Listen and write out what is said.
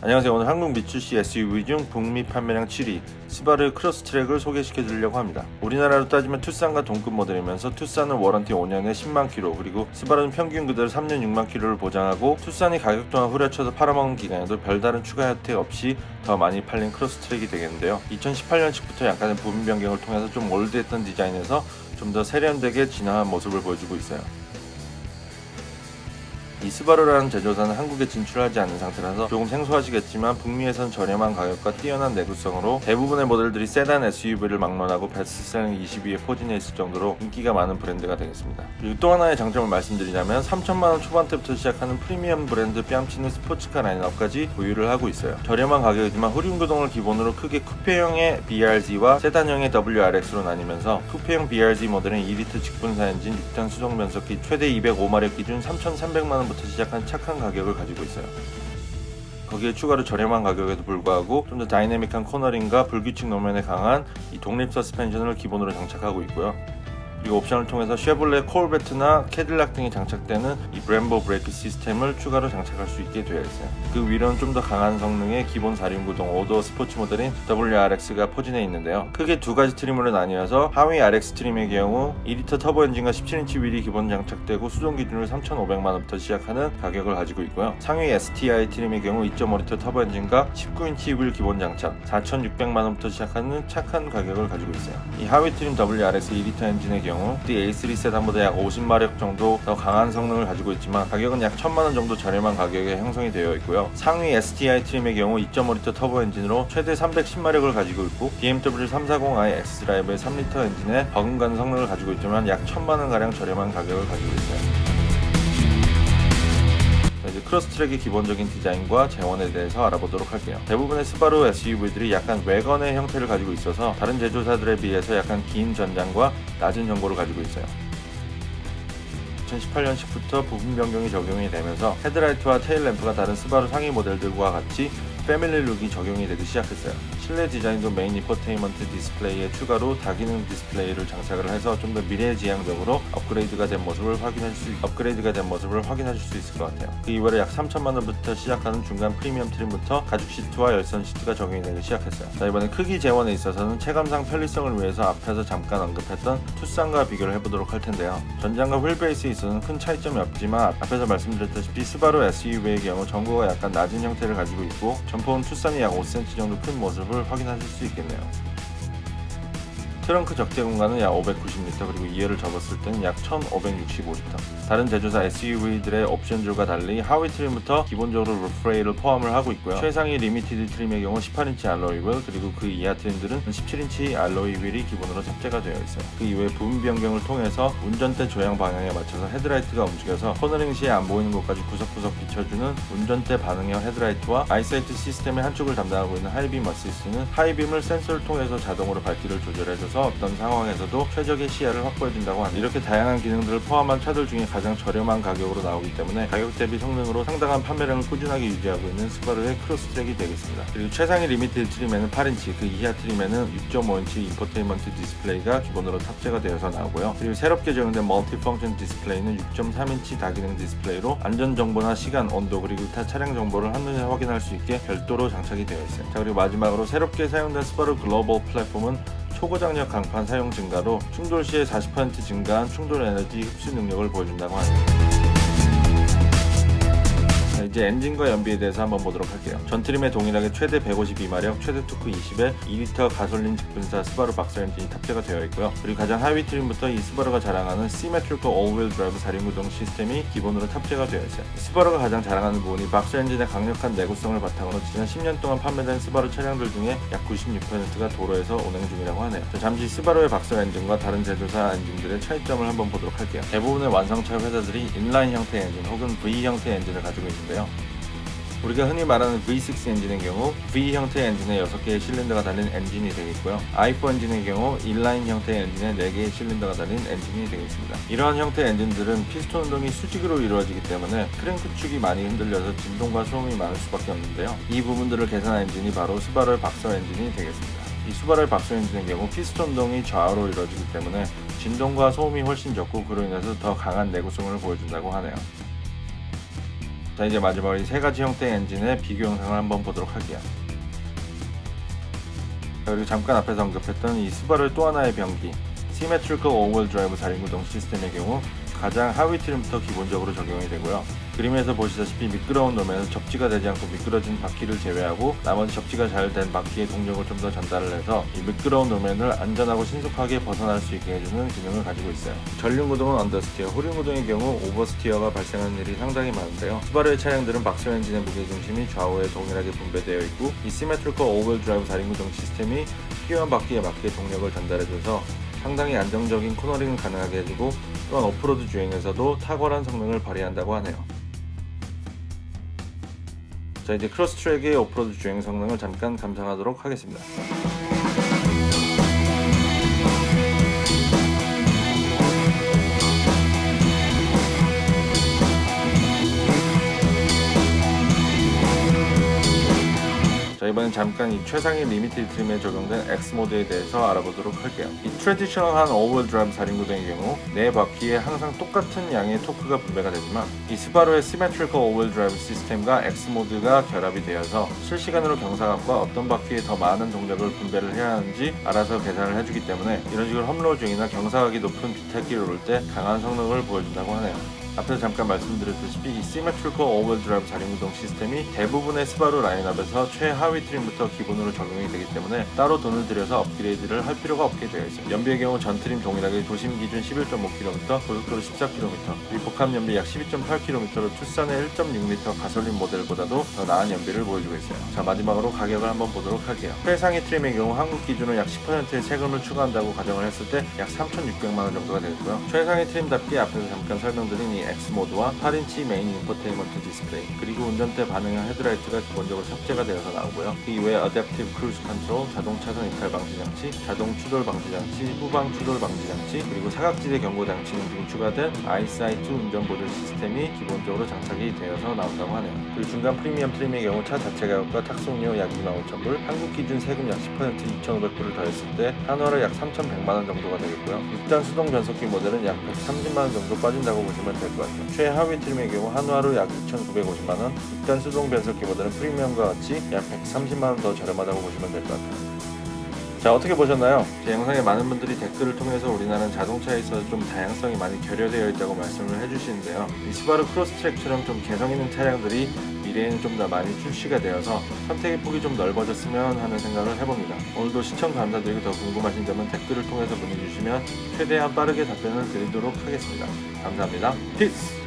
안녕하세요. 오늘 한국 미출시 SUV 중 북미 판매량 7위 스바루 크로스트랙을 소개시켜 드리려고 합니다. 우리나라로 따지면 투싼과 동급 모델이면서 투싼은 워런티 5년에 10만 킬로, 그리고 스바루는 평균 그대로 3년 6만 킬로를 보장하고 투싼이 가격 동안 후려쳐서 팔아먹은 기간에도 별다른 추가 혜택 없이 더 많이 팔린 크로스트랙이 되겠는데요. 2018년식부터 약간의 부분 변경을 통해서 좀 올드했던 디자인에서 좀 더 세련되게 진화한 모습을 보여주고 있어요. 이 스바루라는 제조사는 한국에 진출하지 않는 상태라서 조금 생소하시겠지만 북미에선 저렴한 가격과 뛰어난 내구성으로 대부분의 모델들이 세단 SUV를 막론하고 베스트셀링 20위에 포진해 있을 정도로 인기가 많은 브랜드가 되겠습니다. 그리고 또 하나의 장점을 말씀드리자면 3천만원 초반대부터 시작하는 프리미엄 브랜드 뺨치는 스포츠카 라인업까지 보유를 하고 있어요. 저렴한 가격이지만 후륜구동을 기본으로 크게 쿠페형의 BRZ와 세단형의 WRX로 나뉘면서 쿠페형 BRZ 모델은 2리터 직분사 엔진 6단 수동 변속기 최대 205마력 기준 3,300만원 부터 시작한 착한 가격을 가지고 있어요. 거기에 추가로 저렴한 가격에도 불구하고 좀 더 다이내믹한 코너링과 불규칙 노면에 강한 이 독립 서스펜션을 기본으로 장착하고 있고요. 그리고 옵션을 통해서 쉐볼레 코르베트나 캐딜락 등이 장착되는 이 브렘보 브레이크 시스템을 추가로 장착할 수 있게 되어 있어요. 그 위로는 좀 더 강한 성능의 기본 4륜구동 5도어 스포츠 모델인 WRX가 포진해 있는데요. 크게 두 가지 트림으로 나뉘어서 하위 RX 트림의 경우 2리터 터보 엔진과 17인치 휠이 기본 장착되고 수동 기준으로 3,500만원부터 시작하는 가격을 가지고 있고요. 상위 STI 트림의 경우 2.5리터 터보 엔진과 19인치 휠 기본 장착 4,600만원부터 시작하는 착한 가격을 가지고 있어요. 이 하위 트림 WRX 2리터 엔진의 경우 A3 세단보다 약 50마력 정도 더 강한 성능을 가지고 있지만 가격은 약 1000만원 정도 저렴한 가격에 형성이 되어 있고요. 상위 STI 트림의 경우 2.5리터 터보 엔진으로 최대 310마력을 가지고 있고 BMW 340i X드라이브의 3리터 엔진에 버금가는 성능을 가지고 있지만 약 1000만원가량 저렴한 가격을 가지고 있어요. 이제 크로스트랙의 기본적인 디자인과 재원에 대해서 알아보도록 할게요. 대부분의 스바루 SUV들이 약간 외건의 형태를 가지고 있어서 다른 제조사들에 비해서 약간 긴 전장과 낮은 전고를 가지고 있어요. 2018년식부터 부분 변경이 적용이 되면서 헤드라이트와 테일램프가 다른 스바루 상위 모델들과 같이 패밀리 룩이 적용이 되기 시작했어요. 실내 디자인도 메인 인포테인먼트 디스플레이에 추가로 다기능 디스플레이를 장착을 해서 좀 더 미래지향적으로 업그레이드가 된 모습을 확인하실 수 있을 것 같아요. 그 이외로 약 3천만원부터 시작하는 중간 프리미엄 트림부터 가죽 시트와 열선 시트가 적용이 되기 시작했어요. 자, 이번에 크기 재원에 있어서는 체감상 편리성을 위해서 앞에서 잠깐 언급했던 투싼과 비교를 해보도록 할 텐데요. 전장과 휠베이스에 있어서는 큰 차이점이 없지만 앞에서 말씀드렸다시피 스바루 SUV의 경우 전고가 약간 낮은 형태를 가지고 있고 전폭은 투싼이 약 5cm 정도 큰 모습을 확인하실 수 있겠네요. 트렁크 적재 공간은 약 590리터, 그리고 2열을 접었을 때는 약 1565리터. 다른 제조사 SUV들의 옵션들과 달리 하위 트림부터 기본적으로 루프레일을 포함을 하고 있고요. 최상위 리미티드 트림의 경우 18인치 알로이 휠, 그리고 그 이하 트림들은 17인치 알로이 휠이 기본으로 탑재가 되어 있어요. 그 이외에 부분 변경을 통해서 운전대 조향 방향에 맞춰서 헤드라이트가 움직여서 코너링 시에 안 보이는 곳까지 구석구석 비춰주는 운전대 반응형 헤드라이트와 아이사이트 시스템의 한쪽을 담당하고 있는 하이빔 어시스트는 하이빔을 센서를 통해서 자동으로 밝기를 조절해줘서 어떤 상황에서도 최적의 시야를 확보해준다고 합니다. 이렇게 다양한 기능들을 포함한 차들 중에 가장 저렴한 가격으로 나오기 때문에 가격 대비 성능으로 상당한 판매량을 꾸준하게 유지하고 있는 스바루의 크로스트랙이 되겠습니다. 그리고 최상위 리미티드 트림에는 8인치, 그 이하 트림에는 6.5인치 인포테인먼트 디스플레이가 기본으로 탑재가 되어서 나오고요. 그리고 새롭게 적용된 멀티펑션 디스플레이는 6.3인치 다기능 디스플레이로 안전정보나 시간, 온도, 그리고 타 차량 정보를 한눈에 확인할 수 있게 별도로 장착이 되어 있어요. 자, 그리고 마지막으로 새롭게 사용된 스바루 글로벌 플랫폼은 초고장력 강판 사용 증가로 충돌 시에 40% 증가한 충돌 에너지 흡수 능력을 보여준다고 합니다. 자, 이제 엔진과 연비에 대해서 한번 보도록 할게요. 전 트림에 동일하게 최대 152마력, 최대 토크 20에 2리터 가솔린 직분사 스바루 박스 엔진이 탑재가 되어 있고요. 그리고 가장 하위 트림부터 이 스바루가 자랑하는 시메트리컬 올휠 드라이브 4륜구동 시스템이 기본으로 탑재가 되어 있어요. 스바루가 가장 자랑하는 부분이 박스 엔진의 강력한 내구성을 바탕으로 지난 10년 동안 판매된 스바루 차량들 중에 약 96%가 도로에서 운행 중이라고 하네요. 자, 잠시 스바루의 박스 엔진과 다른 제조사 엔진들의 차이점을 한번 보도록 할게요. 대부분의 완성차 회사들이 인라인 형태의 엔진 혹은 V 형태의 엔진을 가지고 있는데요. 우리가 흔히 말하는 V6 엔진의 경우 V 형태의 엔진에 6개의 실린더가 달린 엔진이 되겠고요. i4 엔진의 경우 인라인 형태의 엔진에 4개의 실린더가 달린 엔진이 되겠습니다. 이러한 형태의 엔진들은 피스톤 운동이 수직으로 이루어지기 때문에 크랭크 축이 많이 흔들려서 진동과 소음이 많을 수밖에 없는데요. 이 부분들을 개선한 엔진이 바로 스바루의 박서 엔진이 되겠습니다. 이 스바루의 박스 엔진의 경우 피스톤 운동이 좌우로 이루어지기 때문에 진동과 소음이 훨씬 적고 그로 인해서 더 강한 내구성을 보여준다고 하네요. 자, 이제 마지막으로 이 세 가지 형태의 엔진의 비교 영상을 한번 보도록 할게요. 자, 그리고 잠깐 앞에서 언급했던 이 스바루의 또 하나의 병기, Symmetrical All-Wheel Drive 4륜구동 시스템의 경우 가장 하위 트림부터 기본적으로 적용이 되고요. 그림에서 보시다시피 미끄러운路面에서 접지가 되지 않고 미끄러진 바퀴를 제외하고 나머지 접지가 잘 된 바퀴의 동력을 좀 더 전달을 해서 이 미끄러운路面을 안전하고 신속하게 벗어날 수 있게 해주는 기능을 가지고 있어요. 전륜구동은 언더스티어, 후륜구동의 경우 오버스티어가 발생하는 일이 상당히 많은데요. 스바루의 차량들은 박스 엔진의 무게중심이 좌우에 동일하게 분배되어 있고 이 Symmetrical All-Wheel Drive 4륜구동 시스템이 필요한 바퀴에 맞게 동력을 전달해줘서 상당히 안정적인 코너링을 가능하게 해주고 또한 오프로드 주행에서도 탁월한 성능을 발휘한다고 하네요. 자, 이제 크로스트랙의 오프로드 주행 성능을 잠깐 감상하도록 하겠습니다. 자, 이번엔 잠깐 이 최상위 리미티드 트림에 적용된 X 모드에 대해서 알아보도록 할게요. 이 트래디셔널한 all-wheel drive 4륜구동의 경우 네 바퀴에 항상 똑같은 양의 토크가 분배가 되지만 이 스바루의 Symmetrical all-wheel drive 시스템과 X 모드가 결합이 되어서 실시간으로 경사각과 어떤 바퀴에 더 많은 동력을 분배를 해야 하는지 알아서 계산을 해주기 때문에 이런 식으로 험로우 중이나 경사각이 높은 비탈길을 오를 때 강한 성능을 보여준다고 하네요. 앞에서 잠깐 말씀드렸다시피 이 Symmetrical All-Wheel Drive 4륜구동 시스템이 대부분의 스바루 라인업에서 최하위 트림부터 기본으로 적용이 되기 때문에 따로 돈을 들여서 업그레이드를 할 필요가 없게 되어 있어요. 연비의 경우 전 트림 동일하게 도심 기준 11.5km, 고속도로 14km, 그리고 복합 연비 약 12.8km로 투싼의 1.6L 가솔린 모델보다도 더 나은 연비를 보여주고 있어요. 자, 마지막으로 가격을 한번 보도록 할게요. 최상위 트림의 경우 한국 기준으로 약 10%의 세금을 추가한다고 가정을 했을 때 약 3,600만원 정도가 되겠고요. 최상위 트림답게 앞에서 잠깐 설명드린 이 X 모드와 8인치 메인 인포테인먼트 디스플레이, 그리고 운전대 반응형 헤드라이트가 기본적으로 탑재가 되어서 나오고요. 그 이외에 어댑티브 크루즈 컨트롤, 자동 차선 이탈 방지 장치, 자동 추돌 방지 장치, 후방 추돌 방지 장치, 그리고 사각지대 경고 장치는 등이 추가된 아이사이트 운전 보조 시스템이 기본적으로 장착이 되어서 나온다고 하네요. 그리고 중간 프리미엄 트림의 경우 차 자체 가격과 탁송료 약 25,000불, 한국 기준 세금 약 10% 2,500불을 더했을 때 한화로 약 3,100만원 정도가 되겠고요. 6단 수동 변속기 모델은 약 130만원 정도 빠진다고 보시면 될 것 같아요. 최하위 트림의 경우 한화로 약 2,950만원, 6단 수동 변속기 모델은 프리미엄과 같이 약 130만원 더 저렴하다고 보시면 될 것 같아요. 자, 어떻게 보셨나요? 제 영상에 많은 분들이 댓글을 통해서 우리나라는 자동차에 있어서 좀 다양성이 많이 결여되어 있다고 말씀을 해주시는데요. 이 스바루 크로스트랙처럼 좀 개성 있는 차량들이 미래에는 좀 더 많이 출시가 되어서 선택의 폭이 좀 넓어졌으면 하는 생각을 해봅니다. 오늘도 시청 감사드리고 더 궁금하신 점은 댓글을 통해서 문의 주시면 최대한 빠르게 답변을 드리도록 하겠습니다. 감사합니다. 피스!